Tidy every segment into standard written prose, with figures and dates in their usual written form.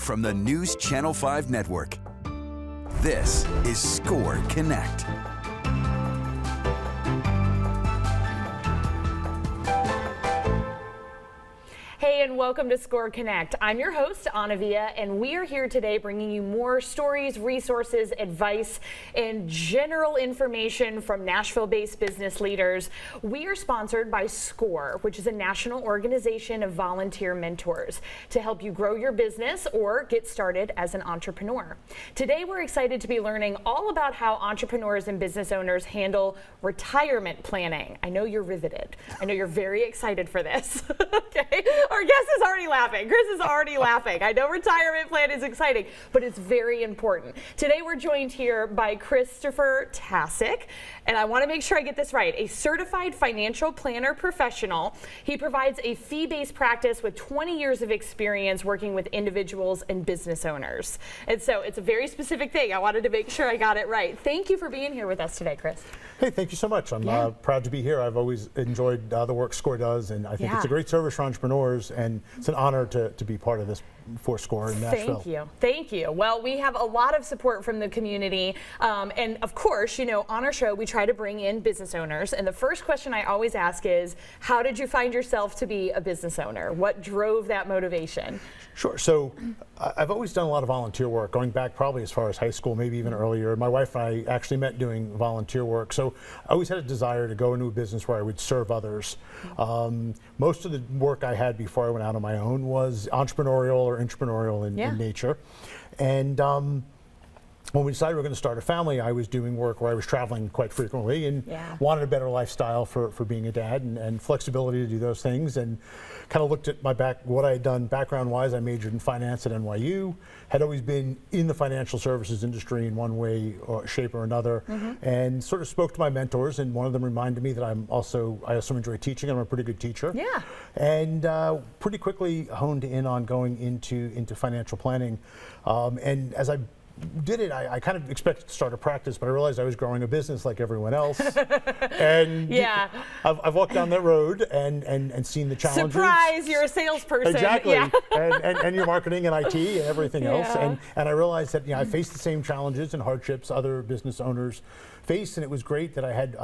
from the News Channel 5 network. This is Score Connect. Hey, and welcome to Score Connect. I'm your host, Anavia, and we are here today bringing you more stories, resources, advice, and general information from Nashville-based business leaders. We are sponsored by SCORE, which is a national organization of volunteer mentors to help you grow your business or get started as an entrepreneur. Today, we're excited to be learning all about how entrepreneurs and business owners handle retirement planning. I know you're riveted. I know you're very excited for this. Okay. Our guest is already laughing. Chris is already laughing. I know retirement plan is exciting, but it's very important. Today we're joined here by Christopher Tasik, and I want to make sure I get this right, a certified financial planner professional. He provides a fee-based practice with 20 years of experience working with individuals and business owners. And so it's a very specific thing. I wanted to make sure I got it right. Thank you for being here with us today, Chris. Hey, thank you so much. I'm proud to be here. I've always enjoyed the work SCORE does, and I think it's a great service for entrepreneurs, and it's an honor to be part of this for SCORE in Nashville. Thank you. Thank you. Well, we have a lot of support from the community. And of course, you know, on our show, we try to bring in business owners. And the first question I always ask is, how did you find yourself to be a business owner? What drove that motivation? Sure. So I've always done a lot of volunteer work, going back probably as far as high school, maybe even earlier. My wife and I actually met doing volunteer work. So I always had a desire to go into a business where I would serve others. Most of the work I had before I went out on my own was entrepreneurial or intrapreneurial in nature. And when we decided we were going to start a family, I was doing work where I was traveling quite frequently and wanted a better lifestyle for being a dad and flexibility to do those things, and kind of looked at what I had done background-wise. I majored in finance at NYU, had always been in the financial services industry in one way or shape or another, and sort of spoke to my mentors, and one of them reminded me that I also enjoy teaching. I'm a pretty good teacher. Yeah. And pretty quickly honed in on going into financial planning. And as I did it, I kind of expected to start a practice, but I realized I was growing a business like everyone else. And I've walked down that road and seen the challenges. Surprise, you're a salesperson. Exactly. Yeah. and your marketing and IT and everything else. And I realized that I faced the same challenges and hardships other business owners face, and it was great that I had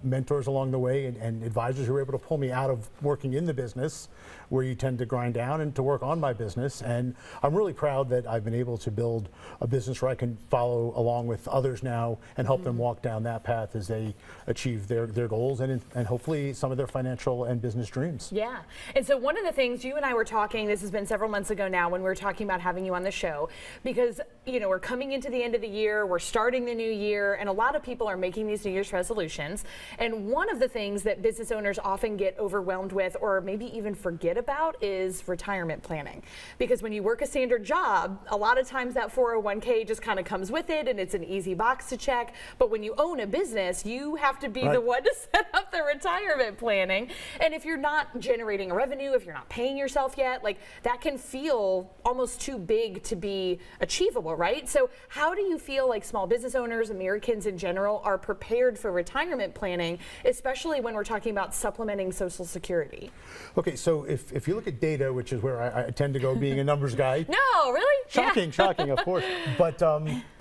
mentors along the way and advisors who were able to pull me out of working in the business where you tend to grind down and to work on my business. And I'm really proud that I've been able to build a business where I can follow along with others now and help them walk down that path as they achieve their goals and hopefully some of their financial and business dreams. Yeah. And so one of the things you and I were talking, this has been several months ago now when we were talking about having you on the show, because we're coming into the end of the year, we're starting the new year, and a lot of people are making these New Year's resolutions. And one of the things that business owners often get overwhelmed with, or maybe even forget about, is retirement planning. Because when you work a standard job, a lot of times that 401k just kind of comes with it and it's an easy box to check. But when you own a business, you have to be the one to set up the retirement planning. And if you're not generating a revenue, if you're not paying yourself yet, like that can feel almost too big to be achievable, right? So how do you feel like small business owners, Americans in general, are prepared for retirement planning, especially when we're talking about supplementing Social Security? Okay, so if you look at data, which is where I tend to go being a numbers guy. No, really? Shocking, of course. But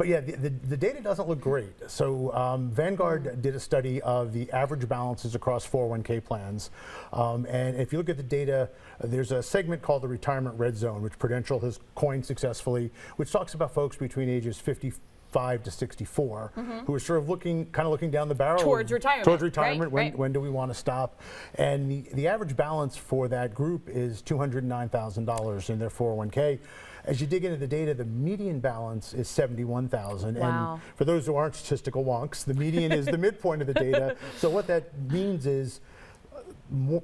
yeah, the data doesn't look great. So Vanguard did a study of the average balances across 401k plans. And if you look at the data, there's a segment called the Retirement Red Zone, which Prudential has coined successfully, which talks about folks between ages 55 to 64 who are sort of looking down the barrel towards retirement. Right. When do we want to stop? And the average balance for that group is $209,000 in their 401k. As you dig into the data, the median balance is $71,000. Wow. And for those who aren't statistical wonks, the median is the midpoint of the data. So what that means is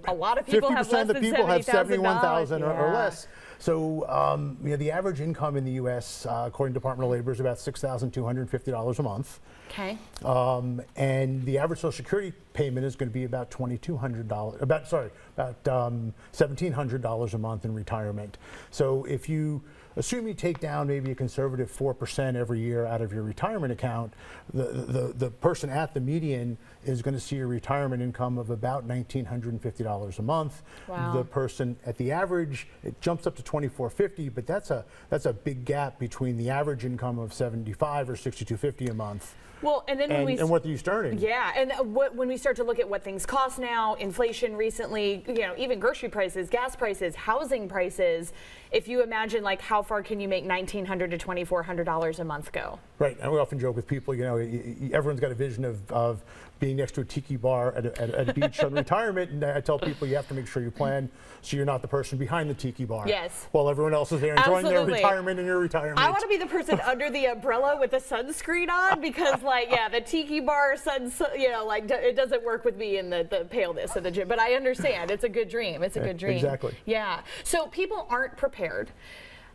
a lot of people 50% of the people have $71,000 or less. So the average income in the U.S., according to Department of Labor, is about $6,250 a month. Okay. And the average Social Security payment is going to be about $2,200, about $1,700 a month in retirement. So if you assume you take down maybe a conservative 4% every year out of your retirement account, the person at the median is going to see a retirement income of about $1,950 a month. Wow. The person at the average, it jumps up to $2,450, but that's a big gap between the average income of $75 or $6,250 a month. Well, and then and what are you starting? Yeah, and when we start to look at what things cost now, inflation recently, even grocery prices, gas prices, housing prices, if you imagine like how far can you make $1,900 to $2,400 a month go? Right, and we often joke with people, everyone's got a vision of being next to a tiki bar at a beach on retirement, and I tell people you have to make sure you plan so you're not the person behind the tiki bar. Yes. While everyone else is there enjoying their Absolutely. retirement and your retirement. I want to be the person under the umbrella with the sunscreen on because, the tiki bar it doesn't work with me in the paleness of the gym. But I understand it's a good dream. It's a good dream. Exactly. Yeah. So people aren't prepared.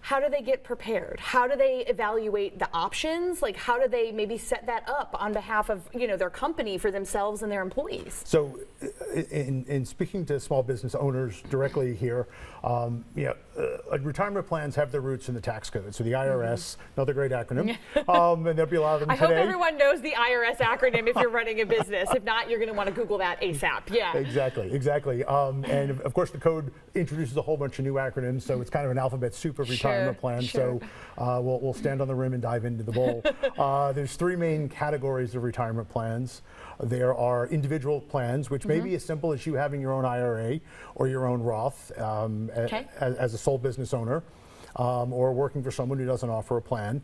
How do they get prepared? How do they evaluate the options? Like, how do they maybe set that up on behalf of their company for themselves and their employees? So, in speaking to small business owners directly here, retirement plans have their roots in the tax code. So the IRS, another great acronym, and there'll be a lot of them I today. hope everyone knows the IRS acronym if you're running a business. If not, you're going to want to Google that ASAP. Yeah. Exactly. And of course, the code introduces a whole bunch of new acronyms, so it's kind of an alphabet soup of retirement plans. Sure. So we'll stand on the rim and dive into the bowl. There's three main categories of retirement plans. There are individual plans, which may be as simple as you having your own IRA or your own Roth as a sole business owner, or working for someone who doesn't offer a plan.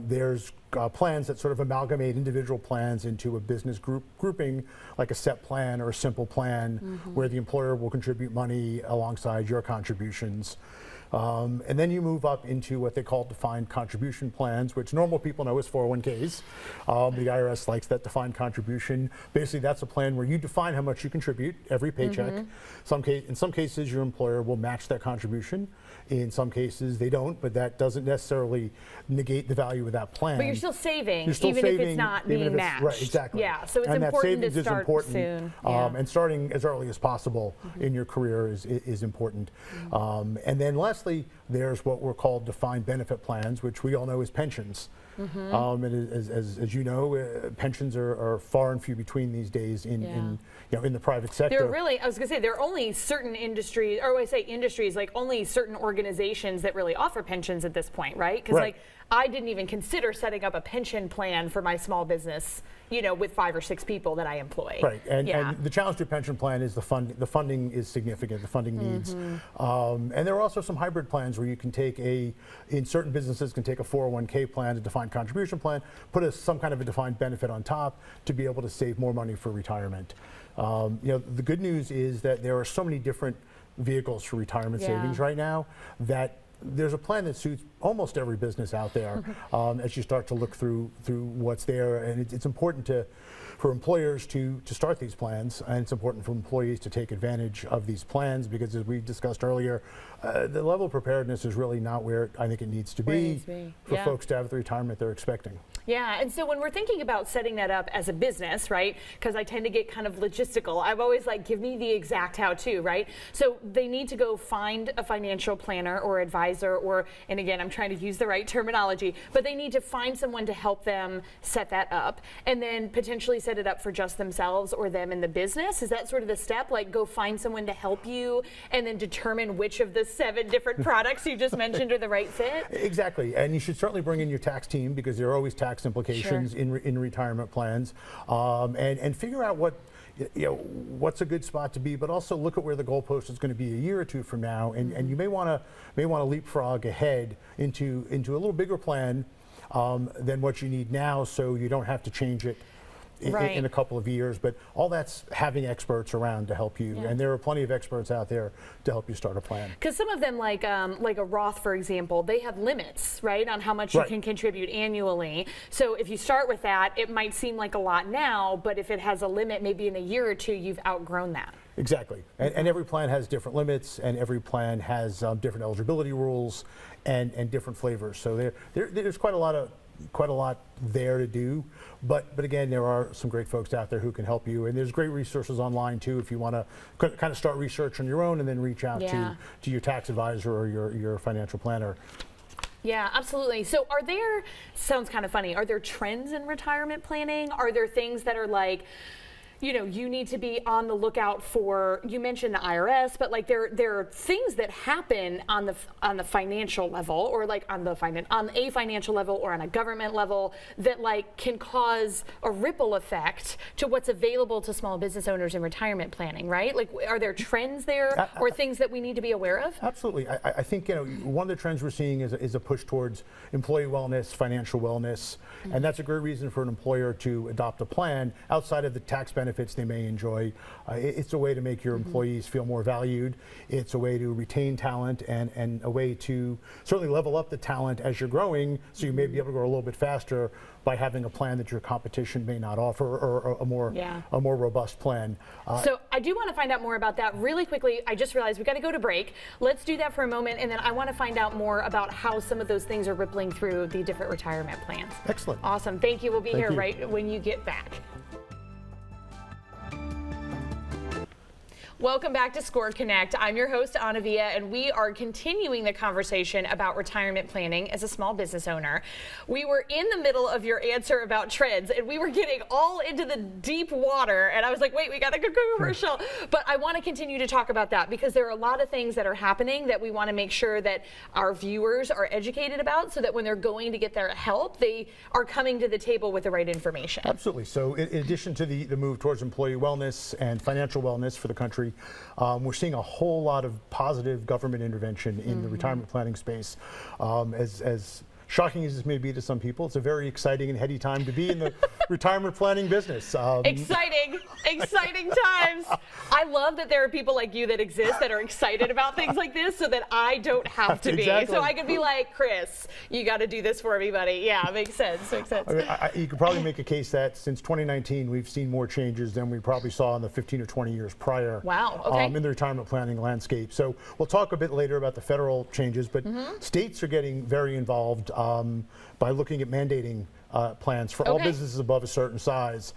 There's plans that sort of amalgamate individual plans into a business grouping, like a SEP plan or a simple plan, where the employer will contribute money alongside your contributions. And then you move up into what they call defined contribution plans, which normal people know as 401ks. The IRS likes that defined contribution. Basically, that's a plan where you define how much you contribute every paycheck. In some cases, your employer will match that contribution. In some cases, they don't, but that doesn't necessarily negate the value of that plan. But you're still saving, if it's not even being if it's, matched. Right, exactly. Yeah, so it's and important that to start soon. And starting as early as possible in your career is important. And then lastly, there's what we're called defined benefit plans, which we all know as pensions. And as you know, pensions are far and few between these days in the private sector. There are really, I was going to say, there are only certain industries, or when I say industries, like only certain organizations that really offer pensions at this point, right? Because I didn't even consider setting up a pension plan for my small business, with 5 or 6 people that I employ. Right, and the challenge to a pension plan is the funding is significant, the funding needs. And there are also some hybrid plans where you can in certain businesses can take a 401k plan, a defined contribution plan, put some kind of a defined benefit on top to be able to save more money for retirement. The good news is that there are so many different vehicles for retirement savings right now that there's a plan that suits almost every business out there as you start to look through what's there. And it's important for employers to start these plans, and it's important for employees to take advantage of these plans because, as we discussed earlier, the level of preparedness is really not where I think it needs to be for folks to have the retirement they're expecting. Yeah, and so when we're thinking about setting that up as a business, right, because I tend to get kind of logistical, I've always give me the exact how-to, right? So they need to go find a financial planner or advisor, and again, I'm trying to use the right terminology, but they need to find someone to help them set that up, and then potentially set it up for just themselves or them in the business. Is that sort of the step? Like, go find someone to help you, and then determine which of the 7 different products you just mentioned are the right fit? Exactly, and you should certainly bring in your tax team because there are always tax implications in retirement plans, and figure out what's a good spot to be, but also look at where the goalpost is going to be a year or 2 from now, and you may want to leapfrog ahead into a little bigger plan than what you need now, so you don't have to change it in a couple of years. But all that's having experts around to help you, and there are plenty of experts out there to help you start a plan. Because some of them, like a Roth, for example, they have limits, right, on how much you can contribute annually. So if you start with that, it might seem like a lot now, but if it has a limit, maybe in a year or 2, you've outgrown that. Exactly, and every plan has different limits, and every plan has different eligibility rules and different flavors. So there's quite a lot there to do, but again, there are some great folks out there who can help you, and there's great resources online too if you want to kind of start research on your own and then reach out to your tax advisor or your financial planner. Yeah, absolutely. So sounds kind of funny, are there trends in retirement planning? Are there things that are like, you need to be on the lookout for? You mentioned the IRS, but like there are things that happen on the financial level, or like on a financial level or on a government level, that like can cause a ripple effect to what's available to small business owners in retirement planning, right? Like, are there trends there or things that we need to be aware of? Absolutely. I think one of the trends we're seeing is a push towards employee wellness, financial wellness, and that's a great reason for an employer to adopt a plan outside of the tax benefits they may enjoy. It's a way to make your employees feel more valued. It's a way to retain talent, and a way to certainly level up the talent as you're growing, so you may be able to grow a little bit faster by having a plan that your competition may not offer, or a more robust plan. So I do want to find out more about that really quickly. I just realized we got to go to break. Let's do that for a moment, and then I want to find out more about how some of those things are rippling through the different retirement plans. Excellent. Awesome. Thank you. We'll be here right when you get back. Welcome back to SCORE Connect. I'm your host, Anna Villa, and we are continuing the conversation about retirement planning as a small business owner. We were in the middle of your answer about trends, and we were getting all into the deep water, and I was like, wait, we got to go commercial. But I want to continue to talk about that, because there are a lot of things that are happening that we want to make sure that our viewers are educated about, so that when they're going to get their help, they are coming to the table with the right information. Absolutely. So in addition to the move towards employee wellness and financial wellness for the country, we're seeing a whole lot of positive government intervention in the retirement planning space. As shocking as this may be to some people, it's a very exciting and heady time to be in the retirement planning business. Exciting times. I love that there are people like you that exist that are excited about things like this, so that I don't have to be. Exactly. So I could be like, Chris, you got to do this for me, buddy. Yeah, makes sense. Makes sense. I mean, you could probably make a case that since 2019, we've seen more changes than we probably saw in the 15 or 20 years prior. Wow. Okay. In the retirement planning landscape. So we'll talk a bit later about the federal changes, but states are getting very involved by looking at mandating plans for all businesses above a certain size.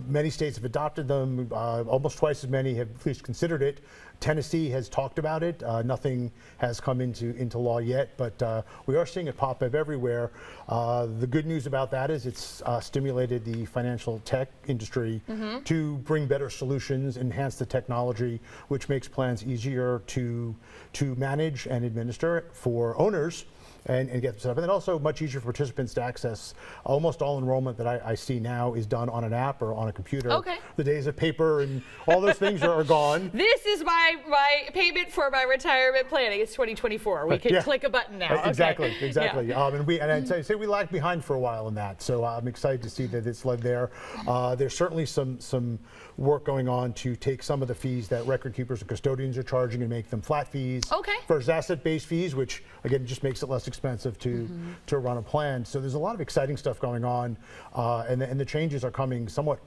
Many states have adopted them. Almost twice as many have at least considered it. Tennessee has talked about it. Nothing has come into law yet, but we are seeing it pop up everywhere. The good news about that is it's stimulated the financial tech industry to bring better solutions, enhance the technology, which makes plans easier to manage and administer for owners, and get them set up. And then also much easier for participants to access. Almost all enrollment that I see now is done on an app or on a computer. Okay. The days of paper and all those things are gone. This is my payment for my retirement planning. It's 2024. We can click a button now. Exactly. Yeah. And I'd say we lagged behind for a while in that. So I'm excited to see that it's led there. There's certainly some work going on to take some of the fees that record keepers and custodians are charging and make them flat fees versus asset-based fees, which again just makes it less expensive to run a plan. So there's a lot of exciting stuff going on, and the changes are coming somewhat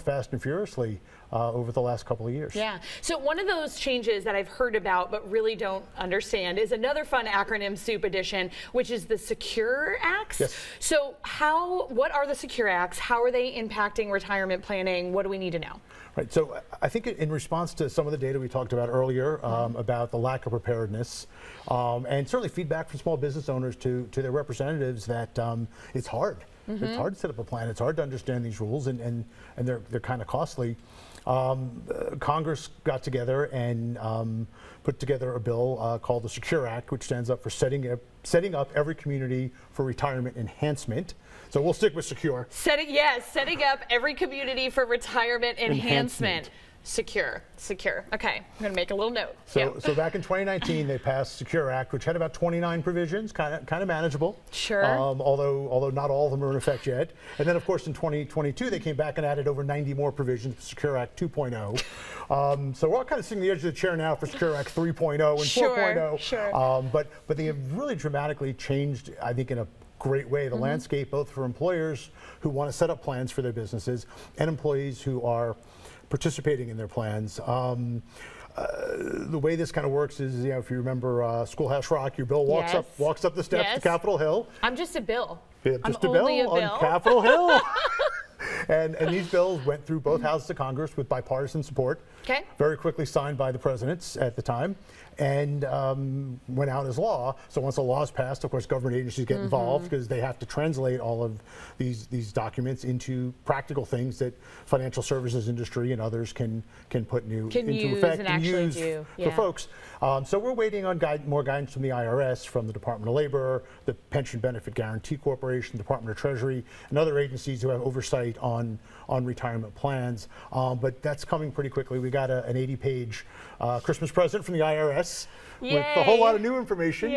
fast and furiously over the last couple of years. Yeah. So one of those changes that I've heard about but really don't understand is another fun acronym soup edition, which is the Secure Acts. Yes. So what are the Secure Acts? How are they impacting retirement planning? What do we need to know? Right. So I think in response to some of the data we talked about earlier about the lack of preparedness, and certainly feedback from small business owners to their representatives that it's hard. It's hard to set up a plan. It's hard to understand these rules, and they're kind of costly. Congress got together and put together a bill called the Secure Act, which stands up for setting up every community for retirement enhancement. So we'll stick with secure. Setting up every community for retirement enhancement. Secure. Okay, I'm going to make a little note. So back in 2019, they passed Secure Act, which had about 29 provisions, kind of manageable. Sure. Although not all of them are in effect yet. And then, of course, in 2022, they came back and added over 90 more provisions, Secure Act 2.0. So we're all kind of sitting on the edge of the chair now for Secure Act 3.0 and 4.0. Sure. But they have really dramatically changed, I think, in a great way, the landscape, both for employers who want to set up plans for their businesses and employees who are participating in their plans. The way this kind of works is, if you remember Schoolhouse Rock, your bill walks up the steps to Capitol Hill. I'm just a bill. Yeah, just a bill on Capitol Hill. And these bills went through both houses of Congress with bipartisan support. Okay. Very quickly signed by the presidents at the time. and went out as law. So once a law is passed, of course, government agencies get involved because they have to translate all of these documents into practical things that financial services industry and others can put into effect and use for folks. So we're waiting on more guidance from the IRS, from the Department of Labor, the Pension Benefit Guarantee Corporation, the Department of Treasury, and other agencies who have oversight on retirement plans. But that's coming pretty quickly. We got an 80-page Christmas present from the IRS with a whole lot of new information.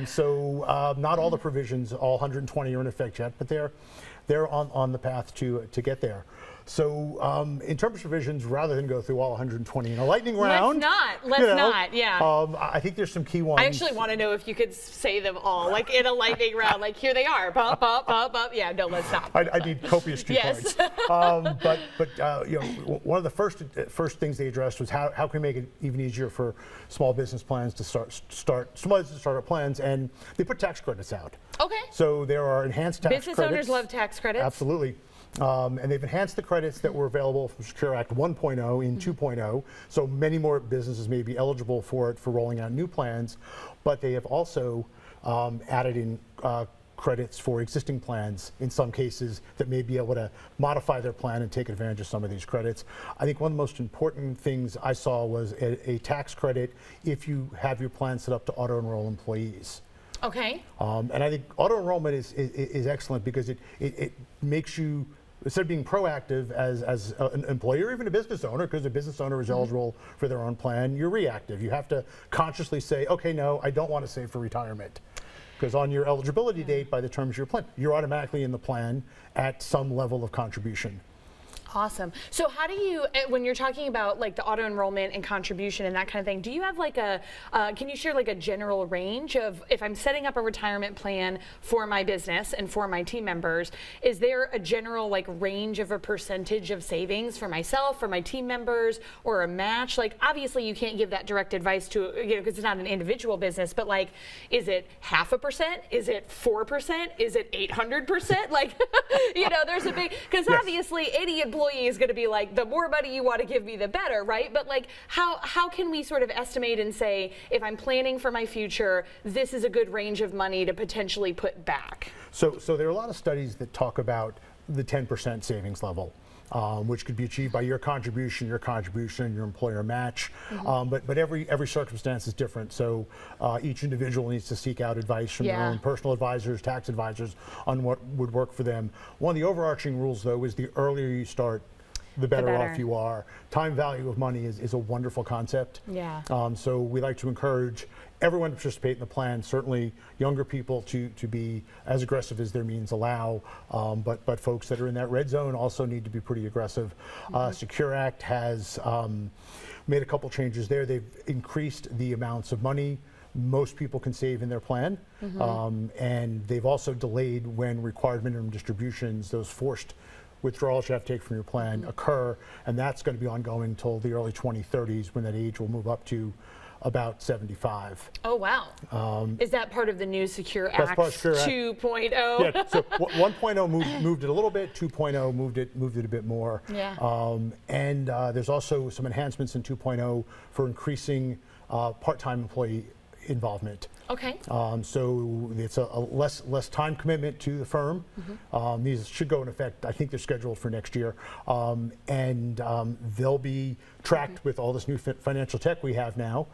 So not all the provisions, all 120 are in effect yet, but they're on the path to get there. So in terms of provisions, rather than go through all 120 in a lightning round. Let's not, yeah. I think there's some key ones. I actually want to know if you could say them all, like in a lightning round, like here they are, bump, bump, bump, bump. Yeah, no, let's not. I need copious cue points. But one of the first things they addressed was how can we make it even easier for small business plans to start plans, and they put tax credits out. Okay. So there are enhanced tax credits. Business owners love tax credits. Absolutely. And they've enhanced the credits that were available from Secure Act 1.0 in 2.0, so many more businesses may be eligible for it for rolling out new plans, but they have also added in credits for existing plans in some cases that may be able to modify their plan and take advantage of some of these credits. I think one of the most important things I saw was a tax credit if you have your plan set up to auto-enroll employees. Okay. And I think auto-enrollment is excellent because it makes you, instead of being proactive as an employer or even a business owner, because a business owner is eligible for their own plan, you're reactive. You have to consciously say, okay, no, I don't want to save for retirement. Because on your eligibility date, by the terms of your plan, you're automatically in the plan at some level of contribution. Awesome. So how do you, when you're talking about like the auto enrollment and contribution and that kind of thing, do you have like can you share like a general range of, if I'm setting up a retirement plan for my business and for my team members, is there a general like range of a percentage of savings for myself, for my team members, or a match? Like obviously you can't give that direct advice to, because it's not an individual business, but like, is it 0.5%? Is it 4%? Is it 800%? Like, there's a big, because obviously any employee is going to be like, the more money you want to give me, the better, right? But like, how can we sort of estimate and say, if I'm planning for my future, this is a good range of money to potentially put back? So there are a lot of studies that talk about the 10% savings level, which could be achieved by your contribution, your employer match. But every circumstance is different. So each individual needs to seek out advice from their own personal advisors, tax advisors on what would work for them. One of the overarching rules, though, is the earlier you start, the better off you are. Time value of money is a wonderful concept. So we like to encourage everyone to participate in the plan, certainly younger people to be as aggressive as their means allow, but folks that are in that red zone also need to be pretty aggressive. Secure Act has made a couple changes there. They've increased the amounts of money most people can save in their plan, and they've also delayed when required minimum distributions, those forced withdrawals you have to take from your plan occur, and that's going to be ongoing until the early 2030s when that age will move up to about 75. Oh, wow. Is that part of the new Secure Act Act 2.0? Yeah, so 1.0 moved it a little bit, 2.0 moved it a bit more. And there's also some enhancements in 2.0 for increasing part-time employee involvement. Okay. So it's a less time commitment to the firm. These should go in effect, I think they're scheduled for next year. And they'll be tracked with all this new financial tech we have now.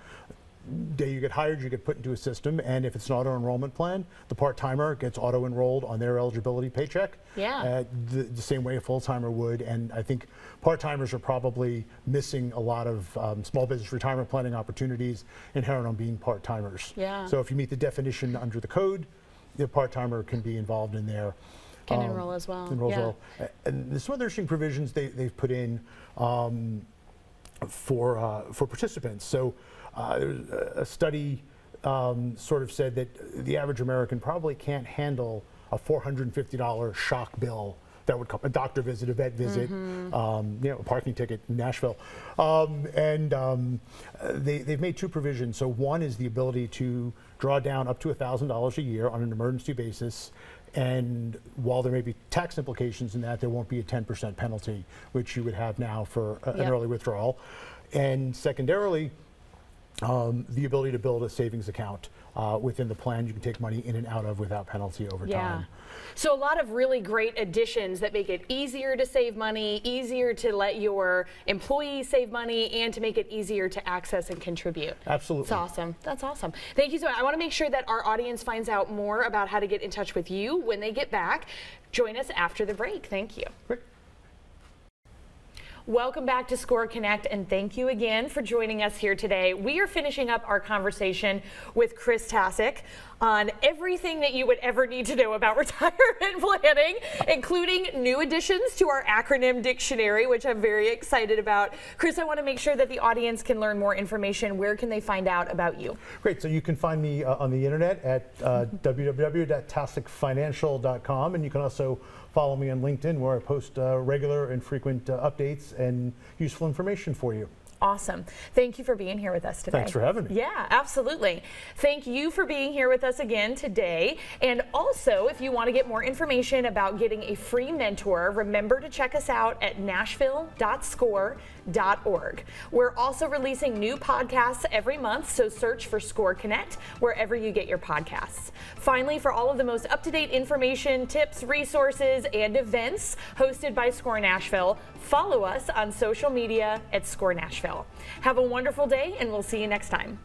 Day you get hired, you get put into a system, and if it's an auto-enrollment plan, the part-timer gets auto-enrolled on their eligibility paycheck. The same way a full-timer would, and I think part-timers are probably missing a lot of small business retirement planning opportunities inherent on being part-timers. So if you meet the definition under the code, the part-timer can be involved in there. Can enroll as well. And there's some other interesting provisions they've put in for participants. So a study sort of said that the average American probably can't handle a $450 shock bill that would come, a doctor visit, a vet visit, a parking ticket in Nashville. They've made two provisions. So one is the ability to draw down up to $1,000 a year on an emergency basis. And while there may be tax implications in that, there won't be a 10% penalty, which you would have now for an early withdrawal. And secondarily, the ability to build a savings account within the plan you can take money in and out of without penalty over time. So a lot of really great additions that make it easier to save money, easier to let your employees save money, and to make it easier to access and contribute. Absolutely. That's awesome. That's awesome. Thank you so much. I want to make sure that our audience finds out more about how to get in touch with you when they get back. Join us after the break. Thank you. Great. Welcome back to Score Connect, and thank you again for joining us here today. We are finishing up our conversation with Chris Tasik on everything that you would ever need to know about retirement planning, including new additions to our acronym dictionary, which I'm very excited about. Chris, I want to make sure that the audience can learn more information. Where can they find out about you? Great. So you can find me on the internet at www.tasikfinancial.com, and you can also follow me on LinkedIn, where I post regular and frequent updates and useful information for you. Awesome. Thank you for being here with us today. Thanks for having me. Yeah, absolutely. Thank you for being here with us again today. And also, if you want to get more information about getting a free mentor, remember to check us out at nashville.score.org. We're also releasing new podcasts every month, so search for Score Connect wherever you get your podcasts. Finally, for all of the most up-to-date information, tips, resources, and events hosted by Score Nashville, follow us on social media at Score Nashville. Have a wonderful day, and we'll see you next time.